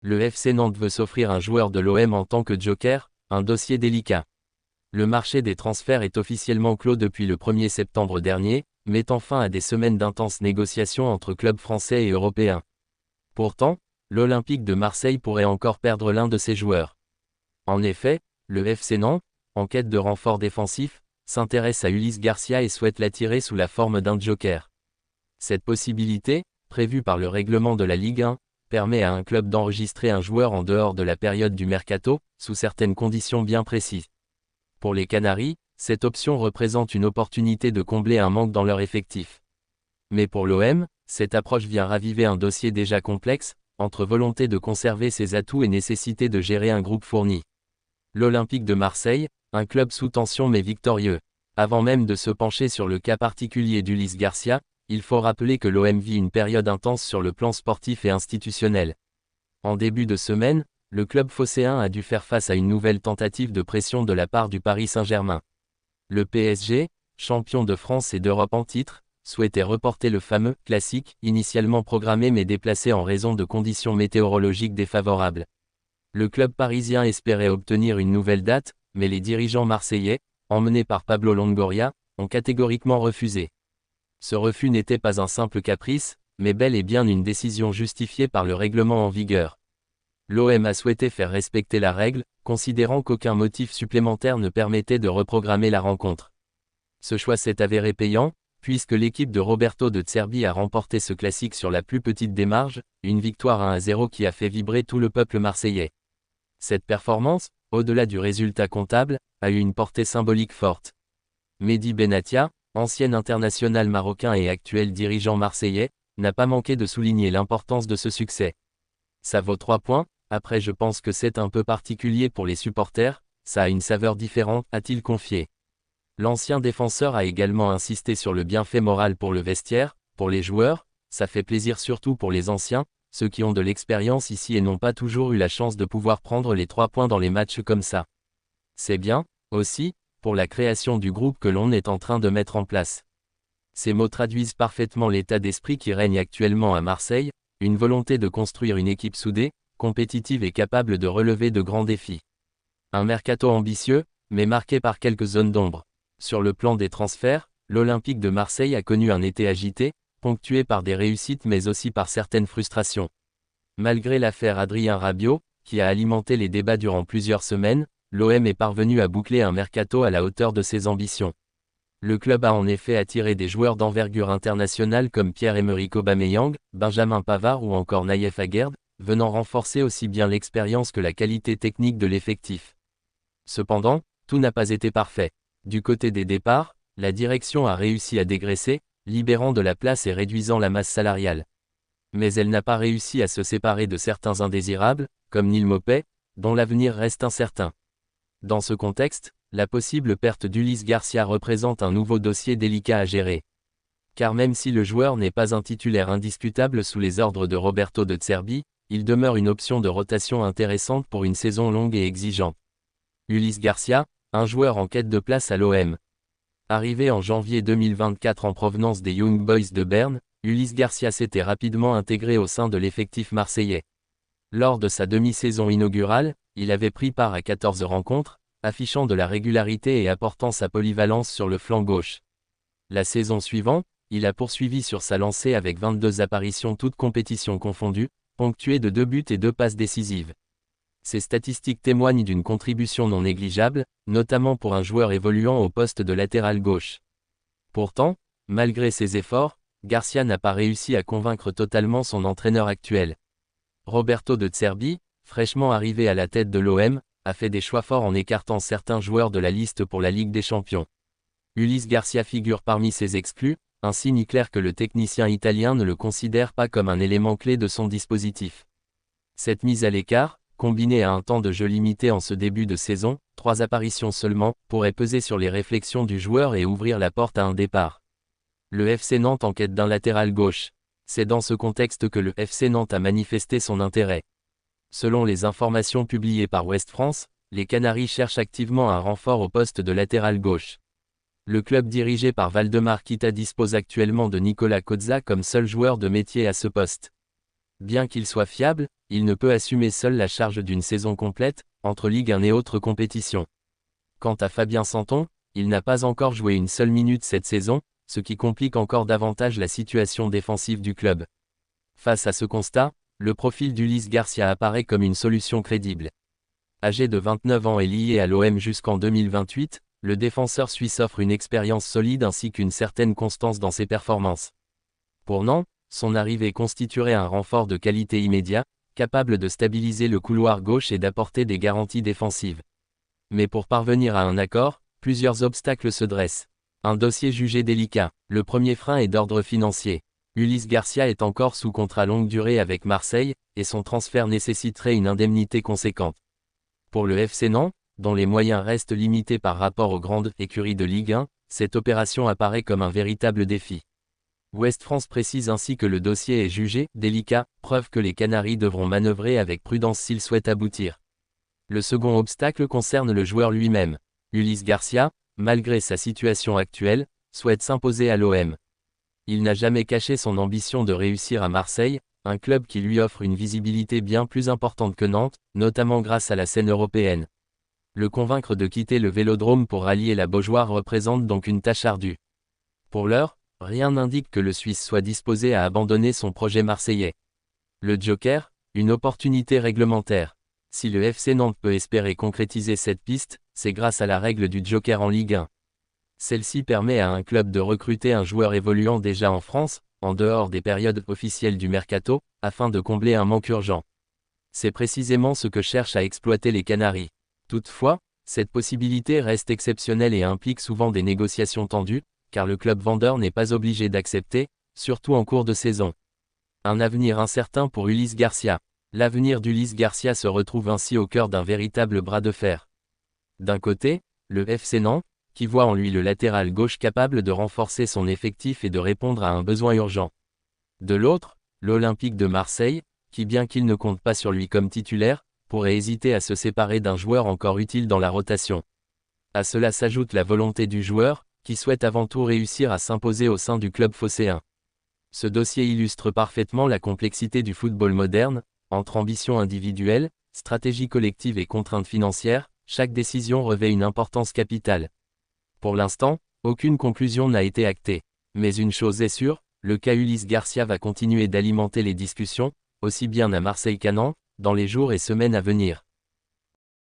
Le FC Nantes veut s'offrir un joueur de l'OM en tant que joker, un dossier délicat. Le marché des transferts est officiellement clos depuis le 1er septembre dernier, mettant fin à des semaines d'intenses négociations entre clubs français et européens. Pourtant, l'Olympique de Marseille pourrait encore perdre l'un de ses joueurs. En effet, le FC Nantes, en quête de renfort défensif, s'intéresse à Ulysse Garcia et souhaite l'attirer sous la forme d'un joker. Cette possibilité, prévue par le règlement de la Ligue 1, permet à un club d'enregistrer un joueur en dehors de la période du mercato, sous certaines conditions bien précises. Pour les Canaries, cette option représente une opportunité de combler un manque dans leur effectif. Mais pour l'OM, cette approche vient raviver un dossier déjà complexe, entre volonté de conserver ses atouts et nécessité de gérer un groupe fourni. L'Olympique de Marseille, un club sous tension mais victorieux. Avant même de se pencher sur le cas particulier d'Ulysse Garcia, il faut rappeler que l'OM vit une période intense sur le plan sportif et institutionnel. En début de semaine, le club phocéen a dû faire face à une nouvelle tentative de pression de la part du Paris Saint-Germain. Le PSG, champion de France et d'Europe en titre, souhaitait reporter le fameux « classique » initialement programmé mais déplacé en raison de conditions météorologiques défavorables. Le club parisien espérait obtenir une nouvelle date, mais les dirigeants marseillais, emmenés par Pablo Longoria, ont catégoriquement refusé. Ce refus n'était pas un simple caprice, mais bel et bien une décision justifiée par le règlement en vigueur. L'OM a souhaité faire respecter la règle, considérant qu'aucun motif supplémentaire ne permettait de reprogrammer la rencontre. Ce choix s'est avéré payant, puisque l'équipe de Roberto De Zerbi a remporté ce classique sur la plus petite des marges, une victoire 1-0 qui a fait vibrer tout le peuple marseillais. Cette performance, au-delà du résultat comptable, a eu une portée symbolique forte. Mehdi Benatia, ancien international marocain et actuel dirigeant marseillais, n'a pas manqué de souligner l'importance de ce succès. Ça vaut 3 points, après je pense que c'est un peu particulier pour les supporters, ça a une saveur différente, a-t-il confié. L'ancien défenseur a également insisté sur le bienfait moral pour le vestiaire, pour les joueurs, ça fait plaisir surtout pour les anciens, ceux qui ont de l'expérience ici et n'ont pas toujours eu la chance de pouvoir prendre les 3 points dans les matchs comme ça. C'est bien, aussi, pour la création du groupe que l'on est en train de mettre en place. Ces mots traduisent parfaitement l'état d'esprit qui règne actuellement à Marseille, une volonté de construire une équipe soudée, compétitive et capable de relever de grands défis. Un mercato ambitieux, mais marqué par quelques zones d'ombre. Sur le plan des transferts, l'Olympique de Marseille a connu un été agité, ponctué par des réussites mais aussi par certaines frustrations. Malgré l'affaire Adrien Rabiot, qui a alimenté les débats durant plusieurs semaines, l'OM est parvenu à boucler un mercato à la hauteur de ses ambitions. Le club a en effet attiré des joueurs d'envergure internationale comme Pierre-Emerick Aubameyang, Benjamin Pavard ou encore Naïef Aguerd, venant renforcer aussi bien l'expérience que la qualité technique de l'effectif. Cependant, tout n'a pas été parfait. Du côté des départs, la direction a réussi à dégraisser, libérant de la place et réduisant la masse salariale. Mais elle n'a pas réussi à se séparer de certains indésirables, comme Neil Maupay, dont l'avenir reste incertain. Dans ce contexte, la possible perte d'Ulysse Garcia représente un nouveau dossier délicat à gérer. Car même si le joueur n'est pas un titulaire indiscutable sous les ordres de Roberto De Zerbi, il demeure une option de rotation intéressante pour une saison longue et exigeante. Ulysse Garcia, un joueur en quête de place à l'OM. Arrivé en janvier 2024 en provenance des Young Boys de Berne, Ulysse Garcia s'était rapidement intégré au sein de l'effectif marseillais. Lors de sa demi-saison inaugurale, il avait pris part à 14 rencontres, affichant de la régularité et apportant sa polyvalence sur le flanc gauche. La saison suivante, il a poursuivi sur sa lancée avec 22 apparitions toutes compétitions confondues, ponctuées de 2 buts et 2 passes décisives. Ces statistiques témoignent d'une contribution non négligeable, notamment pour un joueur évoluant au poste de latéral gauche. Pourtant, malgré ses efforts, Garcia n'a pas réussi à convaincre totalement son entraîneur actuel. Roberto De Zerbi, fraîchement arrivé à la tête de l'OM, a fait des choix forts en écartant certains joueurs de la liste pour la Ligue des Champions. Ulysse Garcia figure parmi ces exclus, un signe clair que le technicien italien ne le considère pas comme un élément clé de son dispositif. Cette mise à l'écart, combinée à un temps de jeu limité en ce début de saison, 3 apparitions seulement, pourrait peser sur les réflexions du joueur et ouvrir la porte à un départ. Le FC Nantes en quête d'un latéral gauche. C'est dans ce contexte que le FC Nantes a manifesté son intérêt. Selon les informations publiées par Ouest France, les Canaries cherchent activement un renfort au poste de latéral gauche. Le club dirigé par Valdemar Kita dispose actuellement de Nicolas Kozza comme seul joueur de métier à ce poste. Bien qu'il soit fiable, il ne peut assumer seul la charge d'une saison complète, entre Ligue 1 et autres compétitions. Quant à Fabien Santon, il n'a pas encore joué une seule minute cette saison, ce qui complique encore davantage la situation défensive du club. Face à ce constat, le profil d'Ulysse Garcia apparaît comme une solution crédible. Âgé de 29 ans et lié à l'OM jusqu'en 2028, le défenseur suisse offre une expérience solide ainsi qu'une certaine constance dans ses performances. Pour Nantes, son arrivée constituerait un renfort de qualité immédiat, capable de stabiliser le couloir gauche et d'apporter des garanties défensives. Mais pour parvenir à un accord, plusieurs obstacles se dressent. Un dossier jugé délicat. Le premier frein est d'ordre financier. Ulysse Garcia est encore sous contrat longue durée avec Marseille, et son transfert nécessiterait une indemnité conséquente. Pour le FC Nantes, dont les moyens restent limités par rapport aux grandes écuries de Ligue 1, cette opération apparaît comme un véritable défi. Ouest France précise ainsi que le dossier est jugé délicat, preuve que les Canaries devront manœuvrer avec prudence s'ils souhaitent aboutir. Le second obstacle concerne le joueur lui-même. Ulysse Garcia, malgré sa situation actuelle, souhaite s'imposer à l'OM. Il n'a jamais caché son ambition de réussir à Marseille, un club qui lui offre une visibilité bien plus importante que Nantes, notamment grâce à la scène européenne. Le convaincre de quitter le Vélodrome pour rallier la Beaujoire représente donc une tâche ardue. Pour l'heure, rien n'indique que le Suisse soit disposé à abandonner son projet marseillais. Le Joker, une opportunité réglementaire. Si le FC Nantes peut espérer concrétiser cette piste, c'est grâce à la règle du Joker en Ligue 1. Celle-ci permet à un club de recruter un joueur évoluant déjà en France, en dehors des périodes officielles du mercato, afin de combler un manque urgent. C'est précisément ce que cherchent à exploiter les Canaries. Toutefois, cette possibilité reste exceptionnelle et implique souvent des négociations tendues, car le club vendeur n'est pas obligé d'accepter, surtout en cours de saison. Un avenir incertain pour Ulysse Garcia. L'avenir d'Ulysse Garcia se retrouve ainsi au cœur d'un véritable bras de fer. D'un côté, le FC Nantes, qui voit en lui le latéral gauche capable de renforcer son effectif et de répondre à un besoin urgent. De l'autre, l'Olympique de Marseille, qui bien qu'il ne compte pas sur lui comme titulaire, pourrait hésiter à se séparer d'un joueur encore utile dans la rotation. À cela s'ajoute la volonté du joueur, qui souhaite avant tout réussir à s'imposer au sein du club phocéen. Ce dossier illustre parfaitement la complexité du football moderne, entre ambition individuelle, stratégie collective et contraintes financières, chaque décision revêt une importance capitale. Pour l'instant, aucune conclusion n'a été actée. Mais une chose est sûre, le cas Ulysse Garcia va continuer d'alimenter les discussions, aussi bien à Marseille qu'à Nantes, dans les jours et semaines à venir.